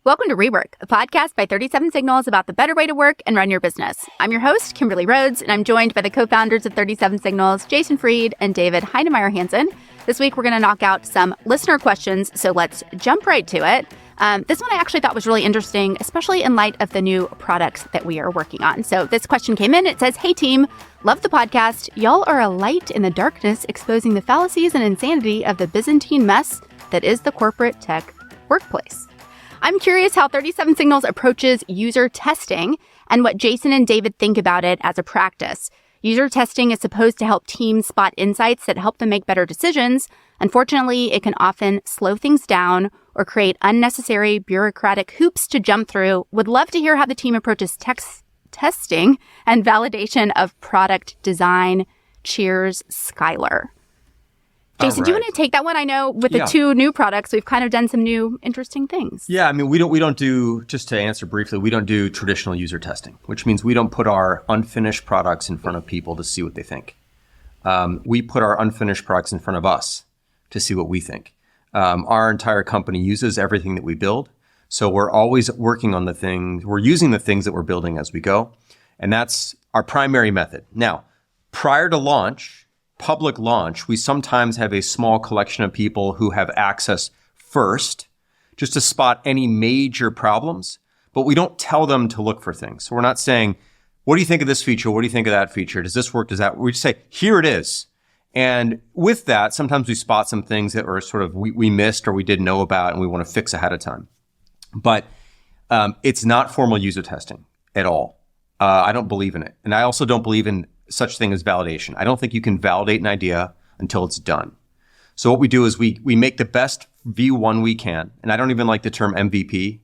Welcome to Rework, a podcast by 37 Signals about the better way to work and run your business. I'm your host, Kimberly Rhodes, and I'm joined by the co-founders of 37 Signals, Jason Fried and David Heinemeier Hansson. This week, we're going to knock out some listener questions, so let's jump right to it. This one I actually thought was really interesting, especially in light of the new products that we are working on. So this question came in. It says, "Hey team, love the podcast. Y'all are a light in the darkness, exposing the fallacies and insanity of the Byzantine mess that is the corporate tech workplace. I'm curious how 37 Signals approaches user testing and what Jason and David think about it as a practice. User testing is supposed to help teams spot insights that help them make better decisions. Unfortunately, it can often slow things down or create unnecessary bureaucratic hoops to jump through. Would love to hear how the team approaches testing and validation of product design. Cheers, Skylar." Jason, do you want to take that one? I know with the two new products, we've kind of done some new interesting things. Yeah, I mean, we don't do, just to answer briefly, we don't do traditional user testing, which means we don't put our unfinished products in front of people to see what they think. We put our unfinished products in front of us to see what we think. Our entire company uses everything that we build. So we're always working on we're using the things that we're building as we go. And that's our primary method. Now, prior to public launch, we sometimes have a small collection of people who have access first just to spot any major problems, but we don't tell them to look for things. So we're not saying, what do you think of this feature? What do you think of that feature? Does this work? Does that? We just say, here it is. And with that, sometimes we spot some things that were sort of we missed or we didn't know about and we want to fix ahead of time. But it's not formal user testing at all. I don't believe in it. And I also don't believe in such thing as validation. I don't think you can validate an idea until it's done. So what we do is we make the best V1 we can. And I don't even like the term MVP,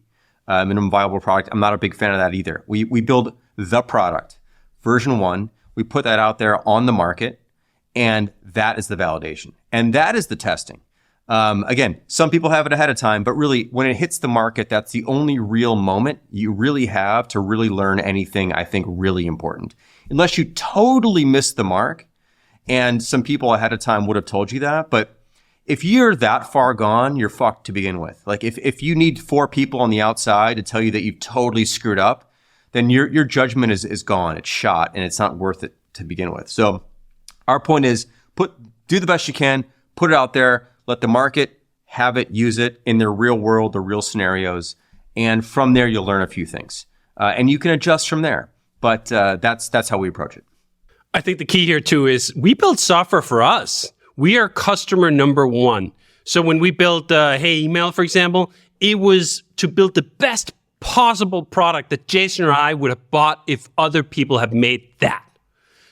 minimum viable product. I'm not a big fan of that either. We build the product, version 1. We put that out there on the market, and that is the validation. And that is the testing. Again, some people have it ahead of time, but really when it hits the market, that's the only real moment you really have to really learn anything I think really important. Unless you totally miss the mark, and some people ahead of time would have told you that, but if you're that far gone, you're fucked to begin with. Like if you need 4 people on the outside to tell you that you've totally screwed up, then your judgment is gone, it's shot, and it's not worth it to begin with. So our point is do the best you can, put it out there, let the market have it, use it in their real world, the real scenarios. And from there, you'll learn a few things. And you can adjust from there. But that's how we approach it. I think the key here, too, is we build software for us. We are customer number one. So when we built Hey Email, for example, it was to build the best possible product that Jason or I would have bought if other people have made that.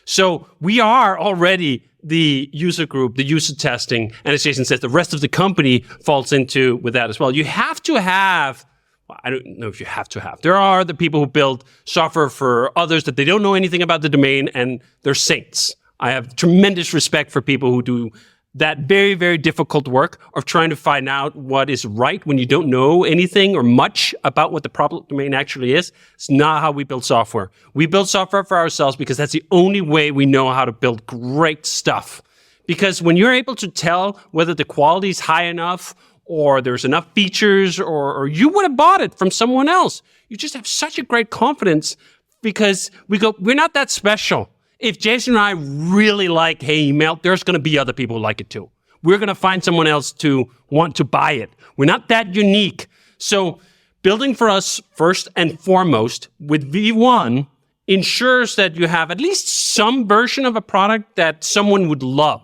So we are already the user group, the user testing, and as Jason says, the rest of the company falls into with that as well. You have to have, well, I don't know if you have to have. There are the people who build software for others that they don't know anything about the domain, and they're saints. I have tremendous respect for people who do that very, very difficult work of trying to find out what is right when you don't know anything or much about what the problem domain actually is. It's not how we build software. We build software for ourselves because that's the only way we know how to build great stuff. Because when you're able to tell whether the quality is high enough or there's enough features or you would have bought it from someone else, you just have such a great confidence because we're not that special. If Jason and I really like Hey Email, there's going to be other people who like it too. We're going to find someone else to want to buy it. We're not that unique. So building for us first and foremost with V1 ensures that you have at least some version of a product that someone would love.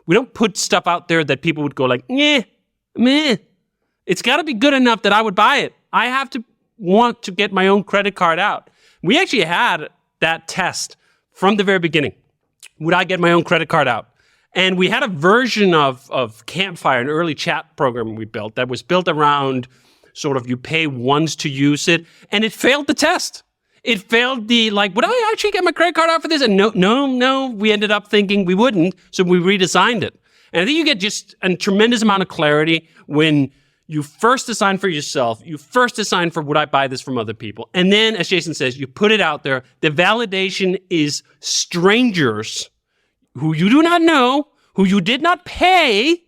We don't put stuff out there that people would go like, meh. It's got to be good enough that I would buy it. I have to want to get my own credit card out. We actually had that test from the very beginning. Would I get my own credit card out? And we had a version of Campfire, an early chat program we built that was built around sort of you pay once to use it, and it failed the test. It failed would I actually get my credit card out for this? And no, we ended up thinking we wouldn't, so we redesigned it. And I think you get just a tremendous amount of clarity when you first design for yourself, you first design for would I buy this from other people, and then, as Jason says, you put it out there. The validation is strangers who you do not know, who you did not pay,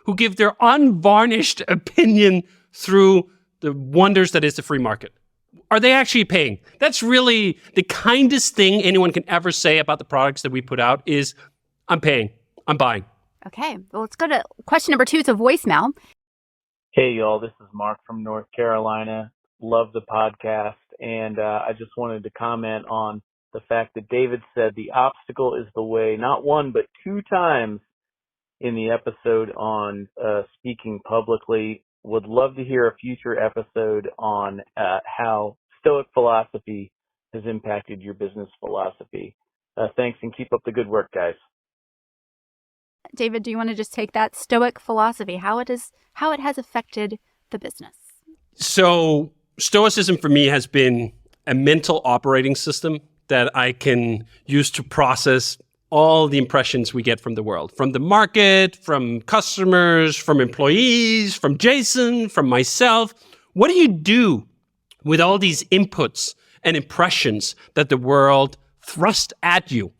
who give their unvarnished opinion through the wonders that is the free market. Are they actually paying? That's really the kindest thing anyone can ever say about the products that we put out is, I'm paying, I'm buying. Okay, well, let's go to question number 2. It's a voicemail. Hey, y'all, this is Mark from North Carolina. Love the podcast. And I just wanted to comment on the fact that David said the obstacle is the way, not one, but 2 times in the episode on speaking publicly. Would love to hear a future episode on how Stoic philosophy has impacted your business philosophy. Thanks, and keep up the good work, guys. David, do you want to just take that Stoic philosophy, how it has affected the business? So Stoicism for me has been a mental operating system that I can use to process all the impressions we get from the world, from the market, from customers, from employees, from Jason, from myself. What do you do with all these inputs and impressions that the world thrust at you?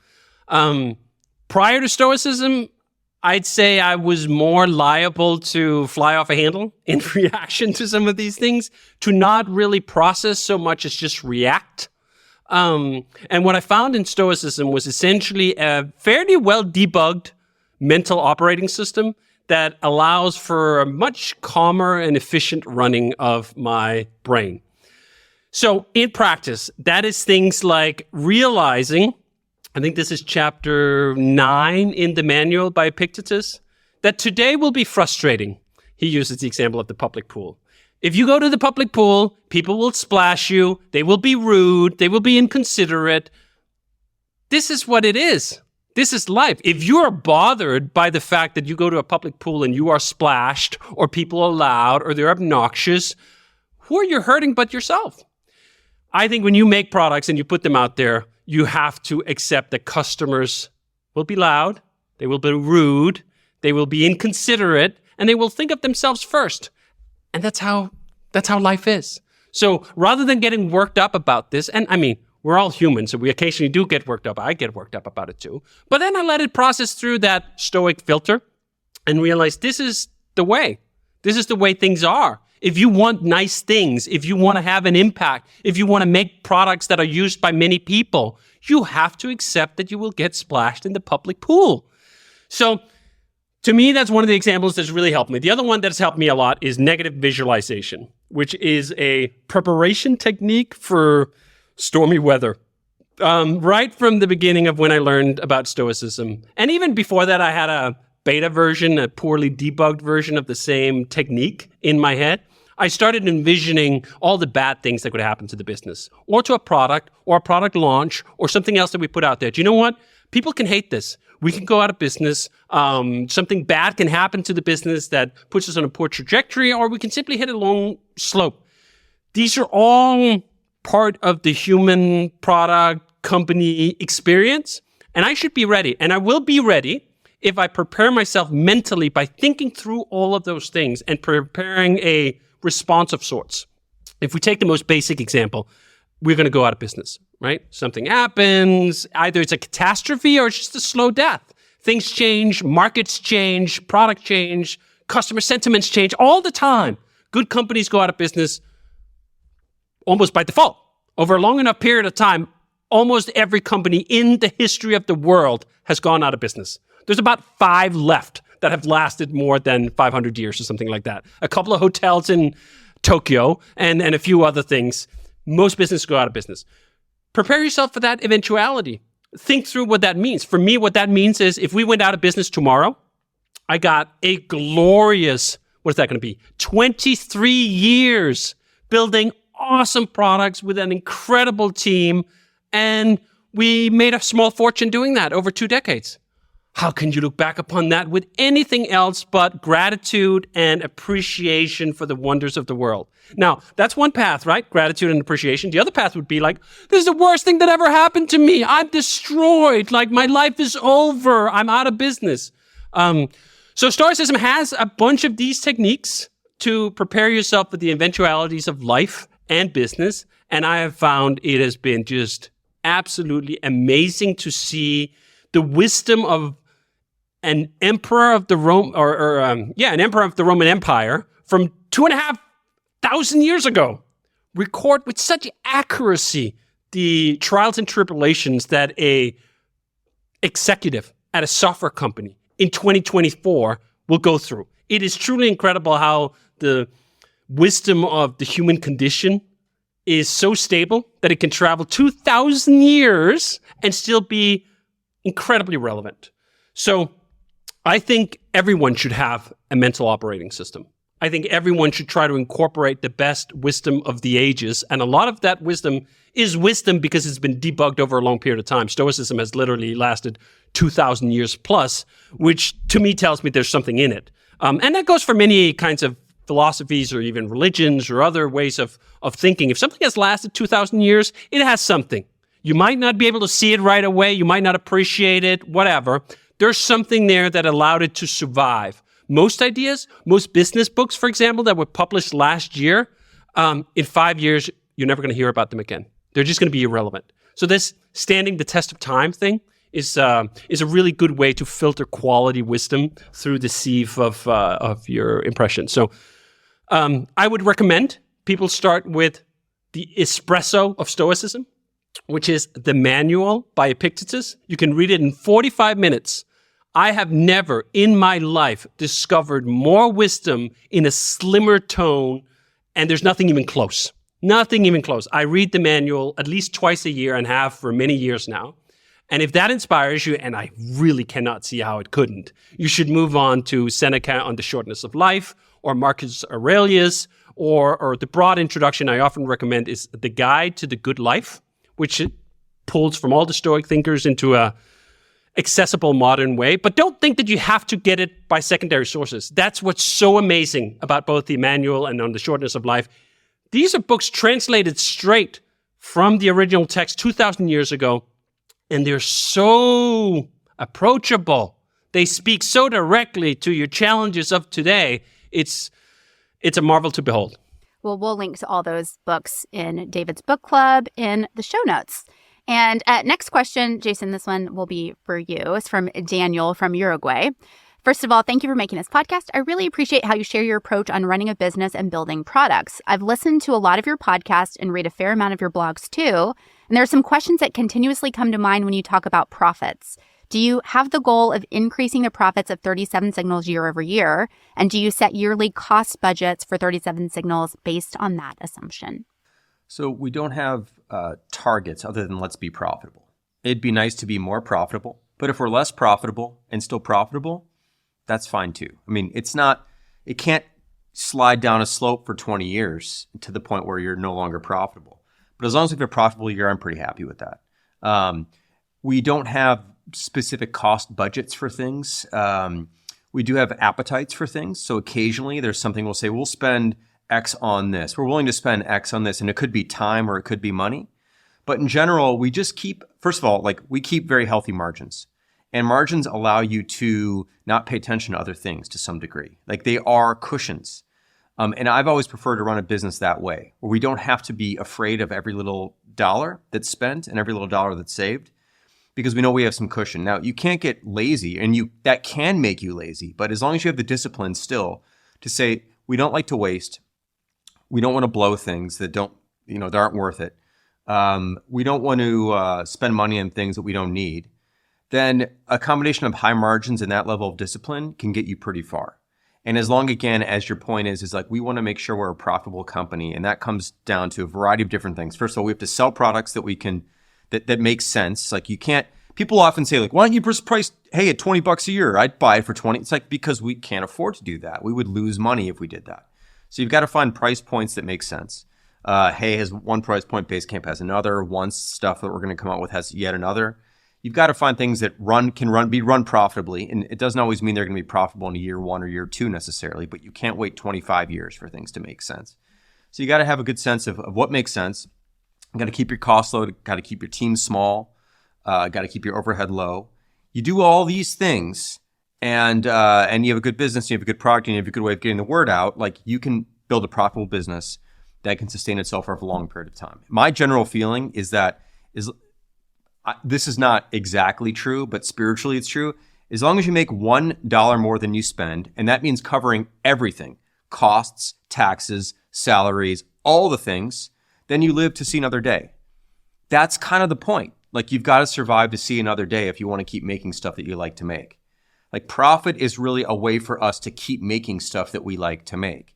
Prior to Stoicism, I'd say I was more liable to fly off a handle in reaction to some of these things, to not really process so much as just react. And what I found in Stoicism was essentially a fairly well debugged mental operating system that allows for a much calmer and efficient running of my brain. So in practice, that is things like realizing, I think this is chapter 9 in the manual by Epictetus, that today will be frustrating. He uses the example of the public pool. If you go to the public pool, people will splash you, they will be rude, they will be inconsiderate. This is what it is. This is life. If you are bothered by the fact that you go to a public pool and you are splashed, or people are loud, or they're obnoxious, who are you hurting but yourself? I think when you make products and you put them out there, you have to accept that customers will be loud, they will be rude, they will be inconsiderate, and they will think of themselves first. And that's how life is. So rather than getting worked up about this, and I mean, we're all human, so we occasionally do get worked up. I get worked up about it too. But then I let it process through that Stoic filter and realize this is the way. This is the way things are. If you want nice things, if you want to have an impact, if you want to make products that are used by many people, you have to accept that you will get splashed in the public pool. So to me, that's one of the examples that's really helped me. The other one that's helped me a lot is negative visualization, which is a preparation technique for stormy weather. Right from the beginning of when I learned about Stoicism, and even before that, I had a beta version, a poorly debugged version of the same technique in my head. I started envisioning all the bad things that could happen to the business, or to a product, or a product launch, or something else that we put out there. Do you know what? People can hate this. We can go out of business. Something bad can happen to the business that puts us on a poor trajectory, or we can simply hit a long slope. These are all part of the human product company experience, and I should be ready. And I will be ready if I prepare myself mentally by thinking through all of those things and preparing a response of sorts. If we take the most basic example, we're going to go out of business, right? Something happens, either it's a catastrophe or it's just a slow death. Things change, markets change, product change, customer sentiments change all the time. Good companies go out of business almost by default. Over a long enough period of time, almost every company in the history of the world has gone out of business. There's about 5 left that have lasted more than 500 years or something like that. A couple of hotels in Tokyo and a few other things. Most businesses go out of business. Prepare yourself for that eventuality. Think through what that means. For me, what that means is if we went out of business tomorrow, I got a glorious, what is that going to be? 23 years building awesome products with an incredible team. And we made a small fortune doing that over 2 decades. How can you look back upon that with anything else but gratitude and appreciation for the wonders of the world? Now, that's one path, right? Gratitude and appreciation. The other path would be like, this is the worst thing that ever happened to me. I'm destroyed. Like, my life is over. I'm out of business. So Stoicism has a bunch of these techniques to prepare yourself for the eventualities of life and business. And I have found it has been just absolutely amazing to see the wisdom of an emperor of the Roman Empire from 2.5 1,000 years ago, record with such accuracy the trials and tribulations that a executive at a software company in 2024 will go through. It is truly incredible how the wisdom of the human condition is so stable that it can travel 2,000 years and still be incredibly relevant. So I think everyone should have a mental operating system. I think everyone should try to incorporate the best wisdom of the ages. And a lot of that wisdom is wisdom because it's been debugged over a long period of time. Stoicism has literally lasted 2,000 years plus, which to me tells me there's something in it. And that goes for many kinds of philosophies or even religions or other ways of thinking. If something has lasted 2,000 years, it has something. You might not be able to see it right away. You might not appreciate it, whatever. There's something there that allowed it to survive. Most ideas, most business books, for example, that were published last year, in 5 years, you're never going to hear about them again. They're just going to be irrelevant. So this standing the test of time thing is a really good way to filter quality wisdom through the sieve of your impression. So I would recommend people start with the Espresso of Stoicism, which is the manual by Epictetus. You can read it in 45 minutes. I have never in my life discovered more wisdom in a slimmer tone, and there's nothing even close. Nothing even close. I read the manual at least twice a year and have for many years now. And if that inspires you, and I really cannot see how it couldn't, you should move on to Seneca on the Shortness of Life, or Marcus Aurelius, or the broad introduction I often recommend is The Guide to the Good Life, which pulls from all the Stoic thinkers into a accessible modern way. But don't think that you have to get it by secondary sources. That's what's so amazing about both the manual and on the Shortness of Life. These are books translated straight from the original text 2,000 years ago, and they're so approachable. They speak so directly to your challenges of today. It's a marvel to behold. Well, we'll link to all those books in David's book club in the show notes. And next question, Jason, this one will be for you. It's from Daniel from Uruguay. First of all, thank you for making this podcast. I really appreciate how you share your approach on running a business and building products. I've listened to a lot of your podcasts and read a fair amount of your blogs too. And there are some questions that continuously come to mind when you talk about profits. Do you have the goal of increasing the profits of 37 Signals year over year? And do you set yearly cost budgets for 37 Signals based on that assumption? So we don't have targets other than let's be profitable. It'd be nice to be more profitable, but if we're less profitable and still profitable, that's fine too. I mean, it can't slide down a slope for 20 years to the point where you're no longer profitable. But as long as we have a profitable year, I'm pretty happy with that. We don't have specific cost budgets for things. We do have appetites for things. So occasionally there's something we'll say, we'll spend X on this. We're willing to spend X on this, and it could be time or it could be money. But in general, we just keep, first of all, we keep very healthy margins. And margins allow you to not pay attention to other things to some degree. They are cushions. And I've always preferred to run a business that way, where we don't have to be afraid of every little dollar that's spent and every little dollar that's saved, because we know we have some cushion. Now, you can't get lazy, and that can make you lazy. But as long as you have the discipline still to say, we don't like to waste. We don't want to blow things that that aren't worth it. We don't want to spend money on things that we don't need. Then a combination of high margins and that level of discipline can get you pretty far. And as long, again, as your point is we want to make sure we're a profitable company. And that comes down to a variety of different things. First of all, we have to sell products that we can, that make sense. You can't, people often say why don't you price hay at $20 a year? I'd buy it for 20. It's because we can't afford to do that. We would lose money if we did that. So you've got to find price points that make sense. Hay has one price point, Basecamp has another. One stuff that we're going to come out with has yet another. You've got to find things that can be run profitably. And it doesn't always mean they're going to be profitable in year 1 or year 2 necessarily, but you can't wait 25 years for things to make sense. So you got to have a good sense of what makes sense. You got to keep your costs low, got to keep your team small, got to keep your overhead low. You do all these things, and you have a good business, you have a good product, and you have a good way of getting the word out. You can build a profitable business that can sustain itself for a long period of time. My general feeling is this is not exactly true, but spiritually it's true. As long as you make $1 more than you spend, and that means covering everything, costs, taxes, salaries, all the things, then you live to see another day. That's kind of the point. Like, you've got to survive to see another day if you want to keep making stuff that you like to make. Like, profit is really a way for us to keep making stuff that we like to make.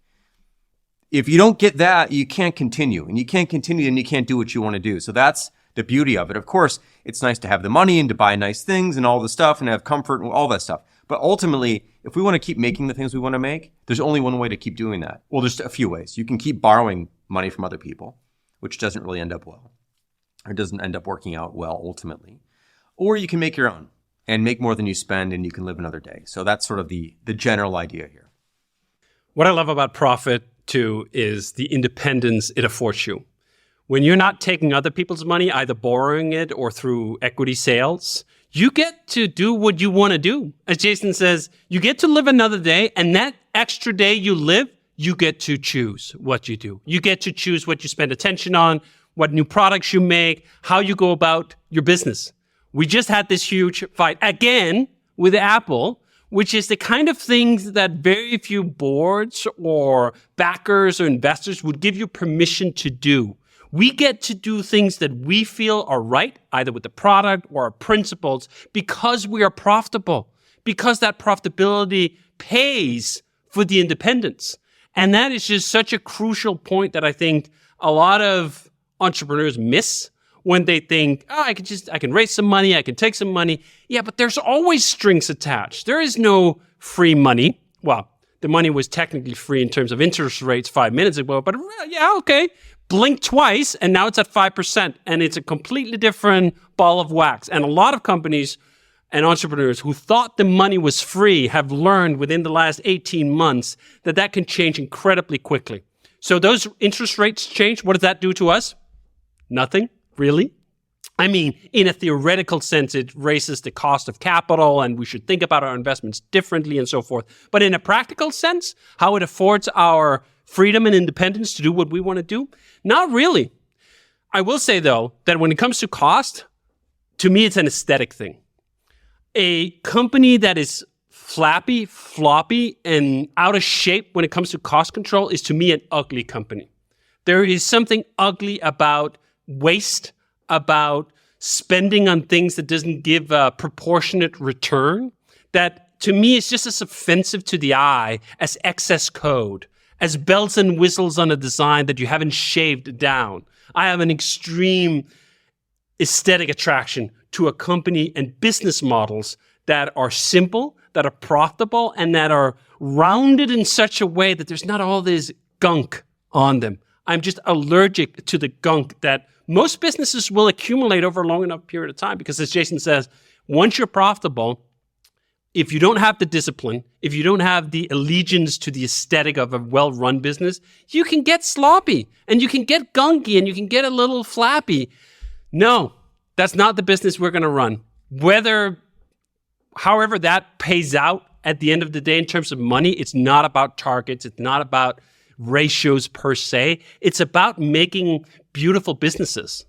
If you don't get that, you can't continue. And you can't continue, and you can't do what you want to do. So that's the beauty of it. Of course, it's nice to have the money and to buy nice things and all the stuff and have comfort and all that stuff. But ultimately, if we want to keep making the things we want to make, there's only one way to keep doing that. Well, there's a few ways. You can keep borrowing money from other people, which doesn't really end up well, or doesn't end up working out well ultimately. Or you can make your own and make more than you spend, and you can live another day. So that's sort of the general idea here. What I love about profit, too, is the independence it affords you. When you're not taking other people's money, either borrowing it or through equity sales, you get to do what you want to do. As Jason says, you get to live another day, and that extra day you live, you get to choose what you do. You get to choose what you spend attention on, what new products you make, how you go about your business. We just had this huge fight again with Apple, which is the kind of things that very few boards or backers or investors would give you permission to do. We get to do things that we feel are right, either with the product or our principles, because we are profitable, because that profitability pays for the independence. And that is just such a crucial point that I think a lot of entrepreneurs miss when they think, oh, I can raise some money, I can take some money. Yeah, but there's always strings attached. There is no free money. Well, the money was technically free in terms of interest rates 5 minutes ago, but yeah, okay. Blink twice, and now it's at 5%, and it's a completely different ball of wax. And a lot of companies and entrepreneurs who thought the money was free have learned within the last 18 months that that can change incredibly quickly. So those interest rates change. What does that do to us? Nothing, really. I mean, in a theoretical sense, it raises the cost of capital, and we should think about our investments differently and so forth. But in a practical sense, how it affords our freedom and independence to do what we want to do? Not really. I will say, though, that when it comes to cost, to me, it's an aesthetic thing. A company that is flappy, floppy, and out of shape when it comes to cost control is, to me, an ugly company. There is something ugly about waste, about spending on things that doesn't give a proportionate return, that to me is just as offensive to the eye as excess code, as bells and whistles on a design that you haven't shaved down. I have an extreme aesthetic attraction to a company and business models that are simple, that are profitable, and that are rounded in such a way that there's not all this gunk on them. I'm just allergic to the gunk that most businesses will accumulate over a long enough period of time, because as Jason says, once you're profitable, if you don't have the discipline, if you don't have the allegiance to the aesthetic of a well-run business, you can get sloppy and you can get gunky and you can get a little flappy. No, that's not the business we're going to run. However that pays out at the end of the day in terms of money, it's not about targets. It's not about ratios per se. It's about making beautiful businesses.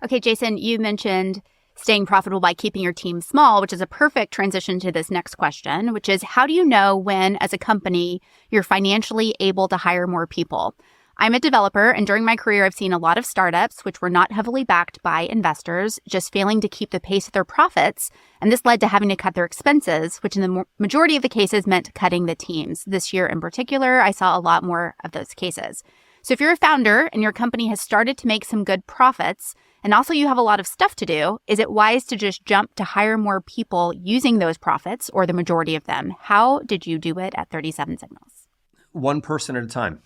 Okay, Jason, you mentioned staying profitable by keeping your team small, which is a perfect transition to this next question, which is, how do you know when, as a company, you're financially able to hire more people? I'm a developer, and during my career, I've seen a lot of startups, which were not heavily backed by investors, just failing to keep the pace of their profits. And this led to having to cut their expenses, which in the majority of the cases meant cutting the teams. This year in particular, I saw a lot more of those cases. So if you're a founder and your company has started to make some good profits, and also you have a lot of stuff to do, is it wise to just jump to hire more people using those profits, or the majority of them? How did you do it at 37 Signals? One person at a time.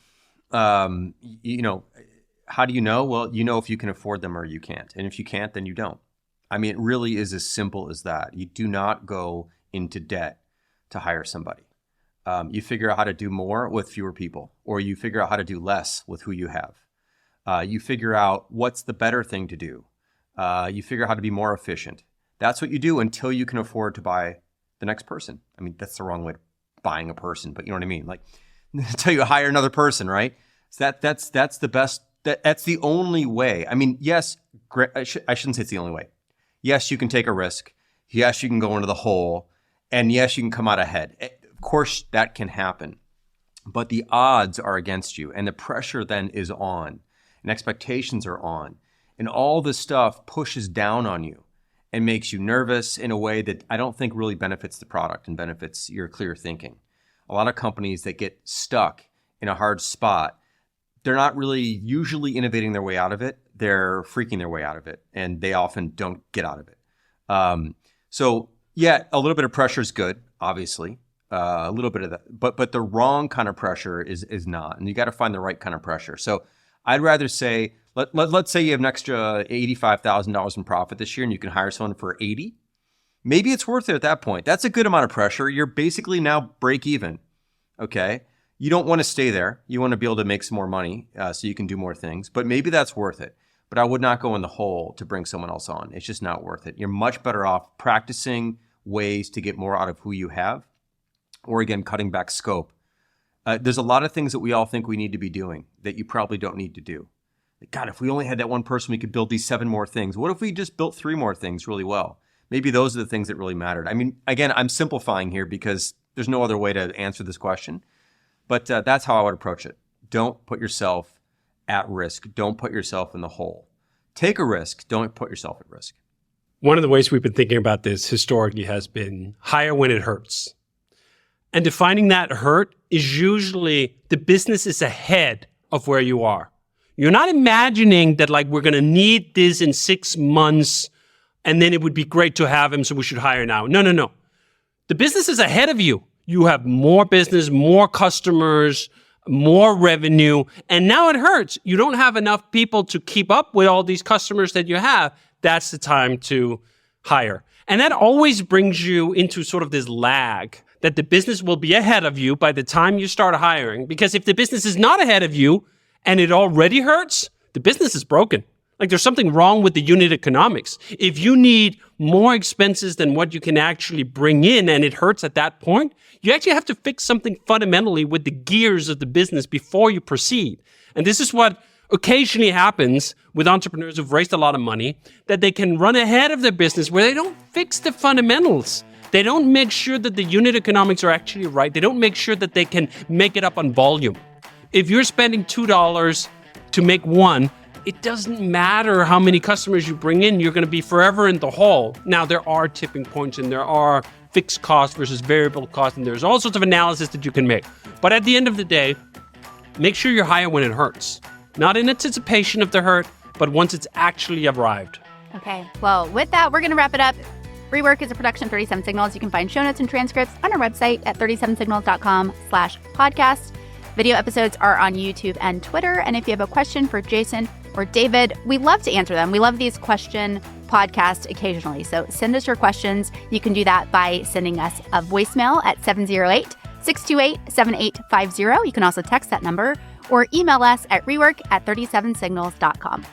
How do you know? Well, you know if you can afford them or you can't. And if you can't, then you don't. I mean, it really is as simple as that. You do not go into debt to hire somebody. You figure out how to do more with fewer people, or you figure out how to do less with who you have. You figure out what's the better thing to do. You figure out how to be more efficient. That's what you do until you can afford to buy the next person. I mean, that's the wrong way of buying a person, but you know what I mean? Like, until you hire another person, right? So that's the best. That's the only way. I mean, yes, I shouldn't say it's the only way. Yes, you can take a risk. Yes, you can go into the hole, and yes, you can come out ahead. Of course, that can happen. but the odds are against you, and the pressure then is on, and expectations are on, and all this stuff pushes down on you and makes you nervous in a way that I don't think really benefits the product and benefits your clear thinking. A lot of companies that get stuck in a hard spot, they're not really usually innovating their way out of it. They're freaking their way out of it, and they often don't get out of it. So yeah, a little bit of pressure is good, obviously. A little bit of that, but the wrong kind of pressure is not, and you got to find the right kind of pressure. So I'd rather say, let's say you have an extra $85,000 in profit this year, and you can hire someone for 80. Maybe it's worth it at that point. That's a good amount of pressure. You're basically now break even. Okay, you don't want to stay there. You want to be able to make some more money so you can do more things. But maybe that's worth it. But I would not go in the hole to bring someone else on. It's just not worth it. You're much better off practicing ways to get more out of who you have. Or again, cutting back scope. There's a lot of things that we all think we need to be doing that you probably don't need to do. God, if we only had that one person, we could build these 7 more things. What if we just built 3 more things really well? Maybe those are the things that really mattered. I mean, again, I'm simplifying here because there's no other way to answer this question. But that's how I would approach it. Don't put yourself at risk. Don't put yourself in the hole. Take a risk. Don't put yourself at risk. One of the ways we've been thinking about this historically has been hire when it hurts. And defining that hurt is usually the business is ahead of where you are. You're not imagining that like we're going to need this in 6 months and then it would be great to have him, so we should hire now. No. The business is ahead of you. You have more business, more customers, more revenue, and now it hurts. You don't have enough people to keep up with all these customers that you have. That's the time to hire. And that always brings you into sort of this lag that the business will be ahead of you by the time you start hiring. Because if the business is not ahead of you and it already hurts, the business is broken. Like there's something wrong with the unit economics. If you need more expenses than what you can actually bring in and it hurts at that point, you actually have to fix something fundamentally with the gears of the business before you proceed. And this is what occasionally happens with entrepreneurs who've raised a lot of money, that they can run ahead of their business where they don't fix the fundamentals. They don't make sure that the unit economics are actually right. They don't make sure that they can make it up on volume. If you're spending $2 to make $1, it doesn't matter how many customers you bring in, you're going to be forever in the hole. Now, there are tipping points and there are fixed costs versus variable costs, and there's all sorts of analysis that you can make. But at the end of the day, make sure you hire when it hurts. Not in anticipation of the hurt, but once it's actually arrived. Okay, well, with that, we're going to wrap it up. Rework is a production of 37 Signals. You can find show notes and transcripts on our website at 37signals.com/podcast. Video episodes are on YouTube and Twitter. And if you have a question for Jason or David, we love to answer them. We love these question podcasts occasionally. So send us your questions. You can do that by sending us a voicemail at 708-628-7850. You can also text that number or email us at rework@37signals.com.